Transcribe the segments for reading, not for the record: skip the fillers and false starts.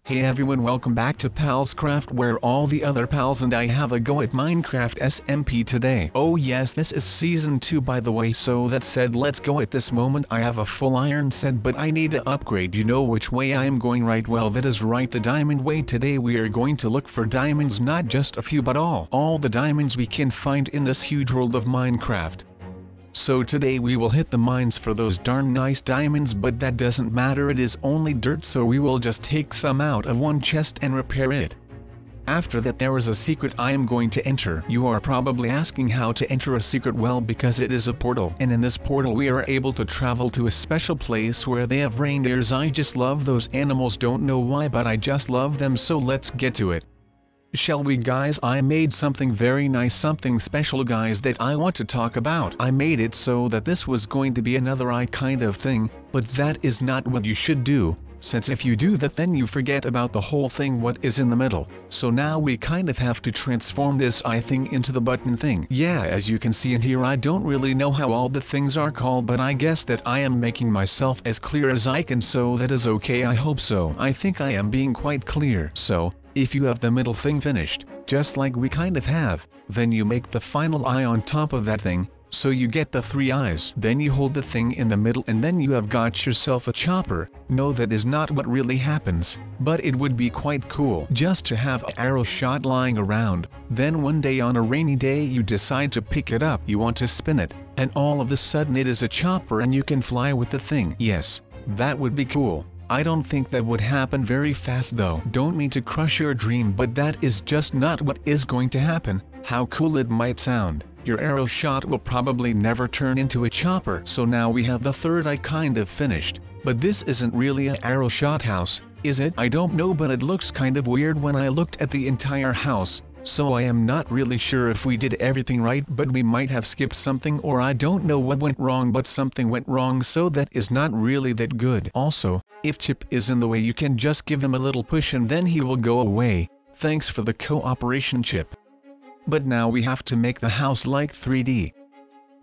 Hey everyone, welcome back to PalsCraft, where all the other pals and I have a go at Minecraft SMP today. Oh yes, this is season 2 by the way, so that said, let's go. At this moment I have a full iron set, but I need to upgrade. You know which way I am going, right? Well, that is right, the diamond way. Today we are going to look for diamonds, not just a few but all the diamonds we can find in this huge world of Minecraft. So today we will hit the mines for those darn nice diamonds, but that doesn't matter, it is only dirt, so we will just take some out of one chest and repair it. After that there is a secret I am going to enter. You are probably asking how to enter a secret. Well, because it is a portal, and in this portal we are able to travel to a special place where they have reindeers. I just love those animals, don't know why, but I just love them, so let's get to it. Shall we, guys? I made something very nice, something special, guys, that I want to talk about. I made it so that this was going to be another eye kind of thing, but that is not what you should do, since if you do that then you forget about the whole thing what is in the middle. So now we kind of have to transform this eye thing into the button thing. Yeah, as you can see in here, I don't really know how all the things are called, but I guess that I am making myself as clear as I can, so that is okay. I hope so. I think I am being quite clear. So if you have the middle thing finished, just like we kind of have, then you make the final eye on top of that thing, so you get the 3 eyes. Then you hold the thing in the middle and then you have got yourself a chopper. No, that is not what really happens, but it would be quite cool just to have an arrow shot lying around. Then one day on a rainy day you decide to pick it up, you want to spin it, and all of a sudden it is a chopper and you can fly with the thing. Yes, that would be cool. I don't think that would happen very fast though. Don't mean to crush your dream, but that is just not what is going to happen. How cool it might sound. Your arrow shot will probably never turn into a chopper. So now we have the 3rd eye kind of finished, but this isn't really an arrow shot house, is it? I don't know, but it looks kind of weird when I looked at the entire house. So I am not really sure if we did everything right, but we might have skipped something, or I don't know what went wrong, but something went wrong, so that is not really that good. Also, if Chip is in the way you can just give him a little push and then he will go away. Thanks for the cooperation, Chip. But now we have to make the house like 3D.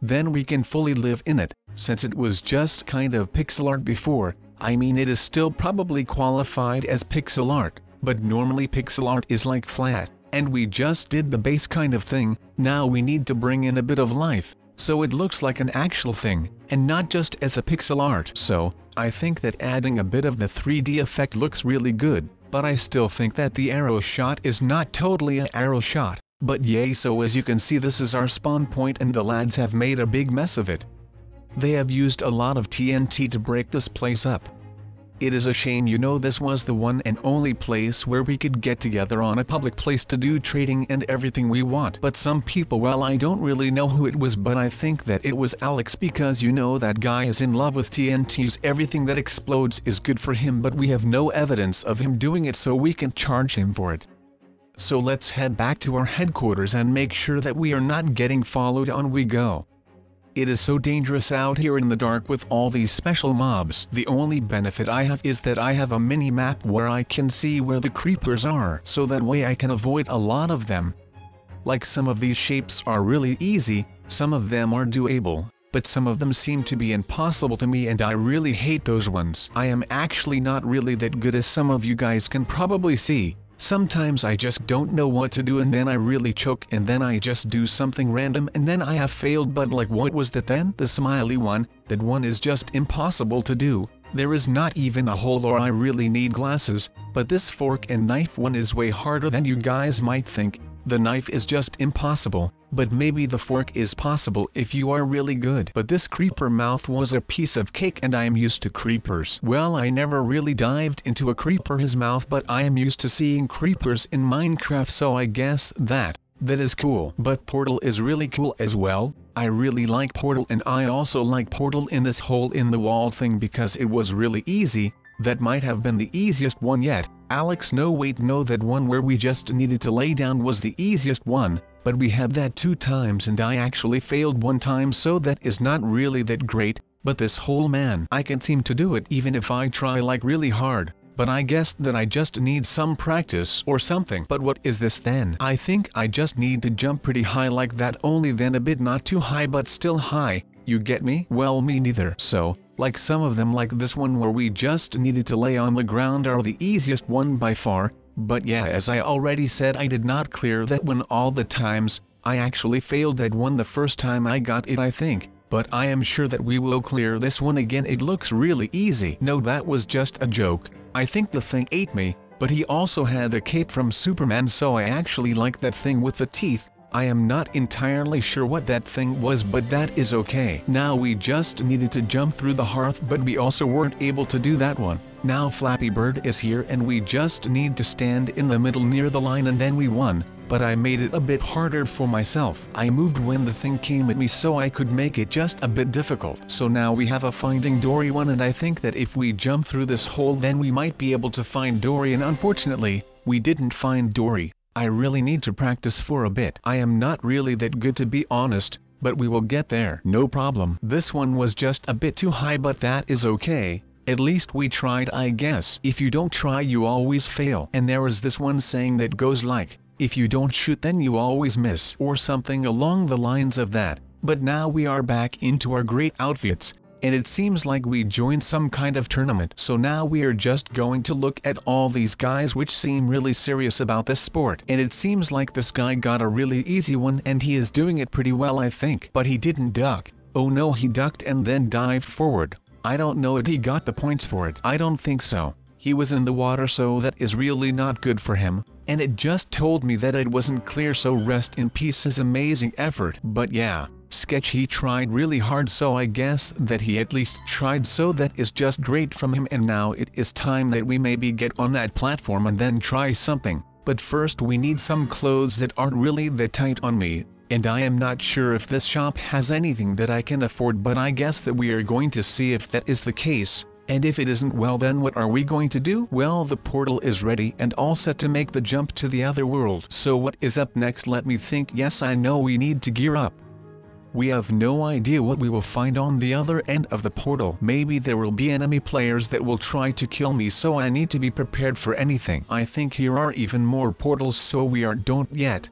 Then we can fully live in it, since it was just kind of pixel art before. I mean, it is still probably qualified as pixel art, but normally pixel art is like flat. And we just did the base kind of thing. Now we need to bring in a bit of life, so it looks like an actual thing, and not just as a pixel art. So, I think that adding a bit of the 3D effect looks really good, but I still think that the arrow shot is not totally an arrow shot. But yay, so as you can see, this is our spawn point and the lads have made a big mess of it. They have used a lot of TNT to break this place up. It is a shame, you know, this was the one and only place where we could get together on a public place to do trading and everything we want. But some people, well, I don't really know who it was, but I think that it was Alex, because you know that guy is in love with TNTs. Everything that explodes is good for him, but we have no evidence of him doing it, so we can charge him for it. So let's head back to our headquarters and make sure that we are not getting followed. On we go. It is so dangerous out here in the dark with all these special mobs. The only benefit I have is that I have a mini map where I can see where the creepers are, so that way I can avoid a lot of them. Like, some of these shapes are really easy, some of them are doable, but some of them seem to be impossible to me, and I really hate those ones. I am actually not really that good, as some of you guys can probably see. Sometimes I just don't know what to do and then I really choke, and then I just do something random and then I have failed. But like, what was that then? The smiley one, that one is just impossible to do. There is not even a hole, or I really need glasses. But this fork and knife one is way harder than you guys might think. The knife is just impossible, but maybe the fork is possible if you are really good. But this creeper mouth was a piece of cake, and I am used to creepers. Well, I never really dived into a creeper's mouth, but I am used to seeing creepers in Minecraft, so I guess that is cool. But Portal is really cool as well. I really like Portal, and I also like Portal in this hole in the wall thing because it was really easy. That might have been the easiest one yet. Alex, no wait, no, that one where we just needed to lay down was the easiest one, but we had that 2 times and I actually failed 1 time, so that is not really that great. But this hole, man, I can seem to do it even if I try like really hard. But I guess that I just need some practice or something. But what is this then? I think I just need to jump pretty high like that, only then a bit not too high but still high. You get me? Well, me neither. So like some of them like this one where we just needed to lay on the ground are the easiest one by far, but yeah, as I already said, I did not clear that one all the times. I actually failed that one the first time I got it, I think, but I am sure that we will clear this one again. It looks really easy. No, that was just a joke. I think the thing ate me, but he also had a cape from Superman, so I actually like that thing with the teeth. I am not entirely sure what that thing was, but that is okay. Now we just needed to jump through the hearth, but we also weren't able to do that one. Now Flappy Bird is here and we just need to stand in the middle near the line and then we won. But I made it a bit harder for myself. I moved when the thing came at me so I could make it just a bit difficult. So now we have a Finding Dory one, and I think that if we jump through this hole then we might be able to find Dory, and unfortunately, we didn't find Dory. I really need to practice for a bit. I am not really that good, to be honest, but we will get there. No problem. This one was just a bit too high, but that is okay. At least we tried, I guess. If you don't try you always fail. And there is this one saying that goes like, if you don't shoot then you always miss, or something along the lines of that. But now we are back into our great outfits, and it seems like we joined some kind of tournament. So now we are just going to look at all these guys which seem really serious about this sport. And it seems like this guy got a really easy one and he is doing it pretty well, I think. But he didn't duck. Oh no, he ducked and then dived forward. I don't know if he got the points for it. I don't think so. He was in the water, so that is really not good for him. And it just told me that it wasn't clear, so rest in peace his amazing effort. But yeah, Sketch, he tried really hard, so I guess that he at least tried, so that is just great from him. And now it is time that we maybe get on that platform and then try something. But first we need some clothes that aren't really that tight on me, and I am not sure if this shop has anything that I can afford, but I guess that we are going to see if that is the case. And if it isn't, well then what are we going to do? Well, the portal is ready and all set to make the jump to the other world. So what is up next? Let me think. Yes, I know, we need to gear up. We have no idea what we will find on the other end of the portal. Maybe there will be enemy players that will try to kill me, so I need to be prepared for anything. I think here are even more portals, so we don't yet.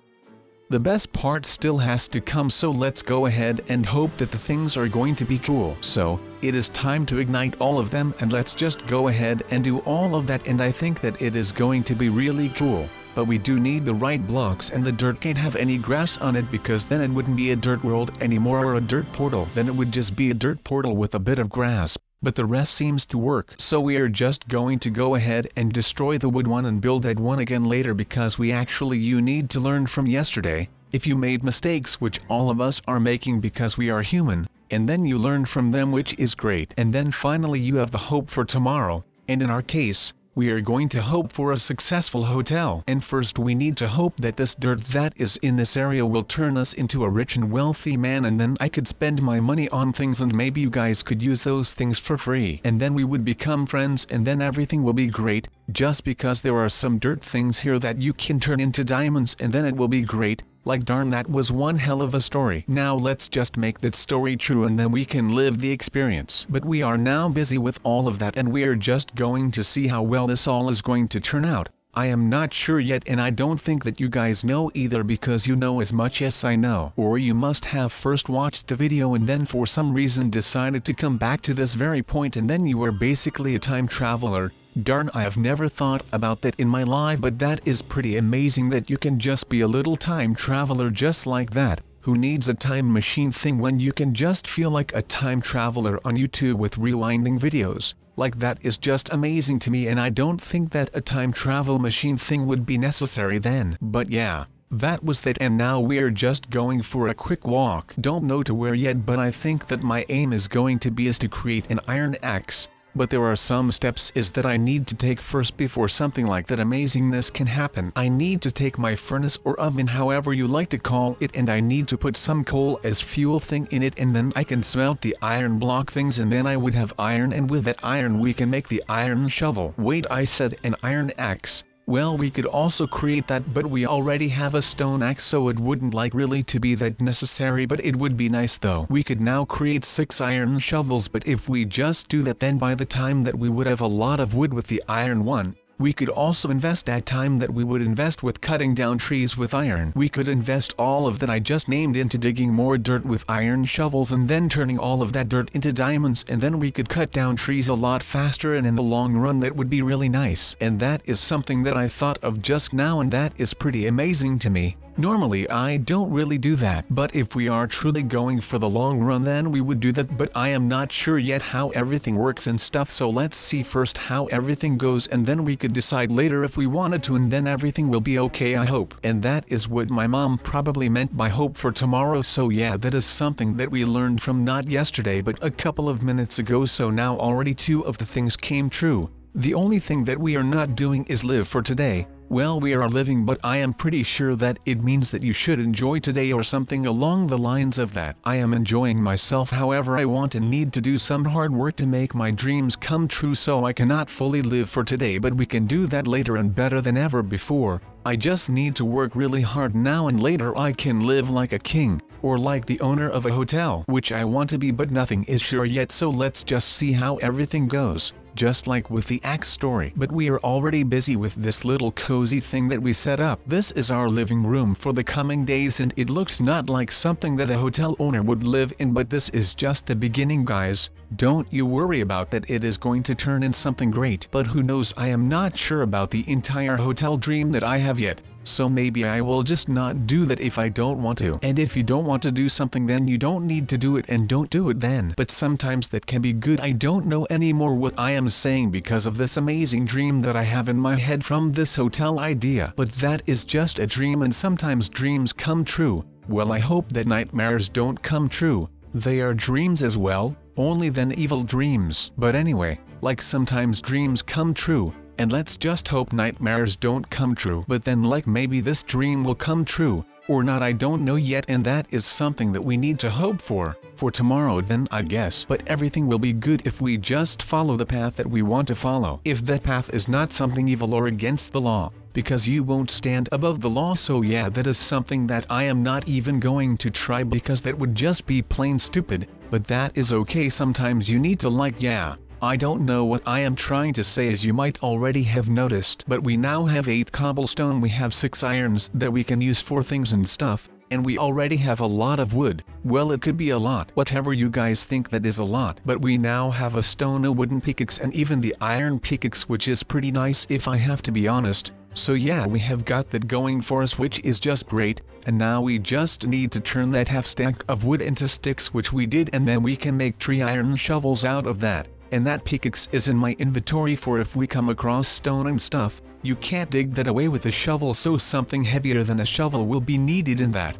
The best part still has to come, so let's go ahead and hope that the things are going to be cool. So, it is time to ignite all of them, and let's just go ahead and do all of that, and I think that it is going to be really cool. But we do need the right blocks, and the dirt can't have any grass on it, because then it wouldn't be a dirt world anymore or a dirt portal. Then it would just be a dirt portal with a bit of grass. But the rest seems to work. So we are just going to go ahead and destroy the wood one and build that one again later, because you need to learn from yesterday. If you made mistakes, which all of us are making because we are human, and then you learn from them, which is great. And then finally you have the hope for tomorrow, and in our case, we are going to hope for a successful hotel. And first we need to hope that this dirt that is in this area will turn us into a rich and wealthy man, and then I could spend my money on things and maybe you guys could use those things for free. And then we would become friends, and then everything will be great, just because there are some dirt things here that you can turn into diamonds, and then it will be great. Like darn, that was one hell of a story. Now let's just make that story true and then we can live the experience. But we are now busy with all of that, and we are just going to see how well this all is going to turn out. I am not sure yet, and I don't think that you guys know either, because you know as much as I know. Or you must have first watched the video and then for some reason decided to come back to this very point, and then you are basically a time traveler. Darn, I have never thought about that in my life, but that is pretty amazing that you can just be a little time traveler just like that. Who needs a time machine thing when you can just feel like a time traveler on YouTube with rewinding videos? Like, that is just amazing to me, and I don't think that a time travel machine thing would be necessary then. But yeah, that was that, and now we're just going for a quick walk. Don't know to where yet, but I think that my aim is going to be to create an iron axe. But there are some steps that I need to take first before something like that amazingness can happen. I need to take my furnace or oven, however you like to call it, and I need to put some coal as fuel thing in it, and then I can smelt the iron block things, and then I would have iron, and with that iron we can make the iron shovel. Wait, I said an iron axe. Well, we could also create that, but we already have a stone axe, so it wouldn't really to be that necessary, but it would be nice though. We could now create 6 iron shovels, but if we just do that, then by the time that we would have a lot of wood with the iron one, We could also invest that time that we would invest with cutting down trees with iron. We could invest all of that I just named into digging more dirt with iron shovels and then turning all of that dirt into diamonds, and then we could cut down trees a lot faster, and in the long run that would be really nice. And that is something that I thought of just now, and that is pretty amazing to me. Normally I don't really do that, but if we are truly going for the long run then we would do that, but I am not sure yet how everything works and stuff, so let's see first how everything goes and then we could decide later if we wanted to, and then everything will be okay, I hope. And that is what my mom probably meant by hope for tomorrow. So yeah, that is something that we learned from not yesterday but a couple of minutes ago, so now already 2 of the things came true. The only thing that we are not doing is live for today. Well, we are living, but I am pretty sure that it means that you should enjoy today or something along the lines of that. I am enjoying myself, however I want and need to do some hard work to make my dreams come true, so I cannot fully live for today, but we can do that later and better than ever before. I just need to work really hard now, and later I can live like a king, or like the owner of a hotel, which I want to be, but nothing is sure yet, so let's just see how everything goes. Just like with the axe story. But we are already busy with this little cozy thing that we set up. This is our living room for the coming days, and it looks not like something that a hotel owner would live in, but this is just the beginning, guys. Don't you worry about that, it is going to turn in something great. But who knows, I am not sure about the entire hotel dream that I have yet. So maybe I will just not do that if I don't want to. And if you don't want to do something, then you don't need to do it, and don't do it then. But sometimes that can be good. I don't know anymore what I am saying because of this amazing dream that I have in my head from this hotel idea. But that is just a dream, and sometimes dreams come true. Well, I hope that nightmares don't come true. They are dreams as well, only then evil dreams. But anyway, like sometimes dreams come true. And let's just hope nightmares don't come true. But then like maybe this dream will come true, or not, I don't know yet, and that is something that we need to hope for tomorrow then, I guess. But everything will be good if we just follow the path that we want to follow. If that path is not something evil or against the law, because you won't stand above the law. So yeah, that is something that I am not even going to try, because that would just be plain stupid. But that is okay, sometimes you need to I don't know what I am trying to say, as you might already have noticed, but we now have 8 cobblestone, we have 6 irons that we can use for things and stuff, and we already have a lot of wood. Well, it could be a lot, whatever you guys think that is a lot, but we now have a stone, a wooden pickaxe, and even the iron pickaxe, which is pretty nice if I have to be honest. So yeah, we have got that going for us, which is just great, and now we just need to turn that half stack of wood into sticks, which we did, and then we can make 3 iron shovels out of that. And that pickaxe is in my inventory for if we come across stone and stuff. You can't dig that away with a shovel, so something heavier than a shovel will be needed, in that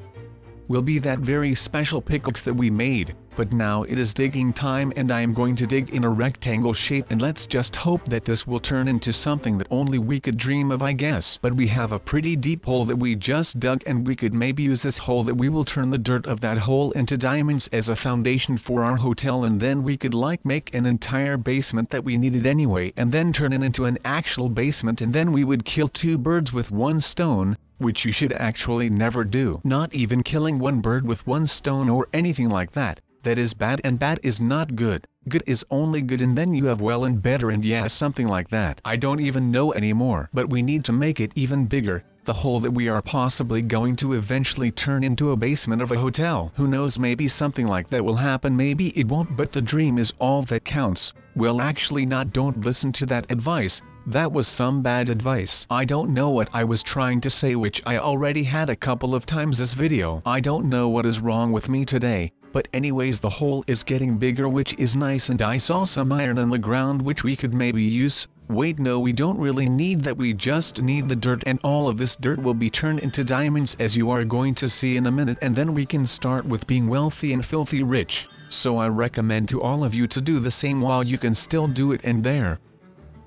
will be that very special pickaxe that we made. But now it is digging time, and I am going to dig in a rectangle shape, and let's just hope that this will turn into something that only we could dream of, I guess. But we have a pretty deep hole that we just dug, and we could maybe use this hole that we will turn the dirt of that hole into diamonds as a foundation for our hotel, and then we could like make an entire basement that we needed anyway, and then turn it into an actual basement, and then we would kill 2 birds with 1 stone, which you should actually never do. Not even killing 1 bird with 1 stone or anything like that. That is bad, and bad is not good. Good is only good, and then you have well and better, and yeah, something like that. I don't even know anymore. But we need to make it even bigger. The hole that we are possibly going to eventually turn into a basement of a hotel. Who knows, maybe something like that will happen, maybe it won't, but the dream is all that counts. Well, actually not, don't listen to that advice. That was some bad advice. I don't know what I was trying to say, which I already had a couple of times this video. I don't know what is wrong with me today. But anyways, the hole is getting bigger, which is nice, and I saw some iron on the ground which we could maybe use. Wait, no, we don't really need that, we just need the dirt, and all of this dirt will be turned into diamonds, as you are going to see in a minute, and then we can start with being wealthy and filthy rich. So I recommend to all of you to do the same while you can still do it, and there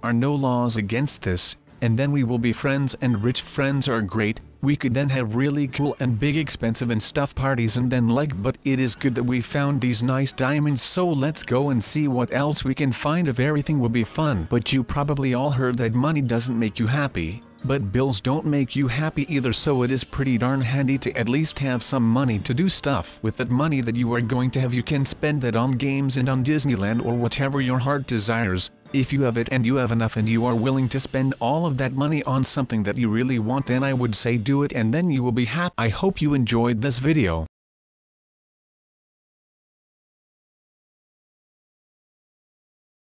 are no laws against this, and then we will be friends, and rich friends are great. We could then have really cool and big expensive and stuff parties, and then but it is good that we found these nice diamonds, so let's go and see what else we can find if everything will be fun. But you probably all heard that money doesn't make you happy, but bills don't make you happy either, so it is pretty darn handy to at least have some money to do stuff. With that money that you are going to have, you can spend that on games and on Disneyland or whatever your heart desires. If you have it and you have enough and you are willing to spend all of that money on something that you really want, then I would say do it, and then you will be happy. I hope you enjoyed this video.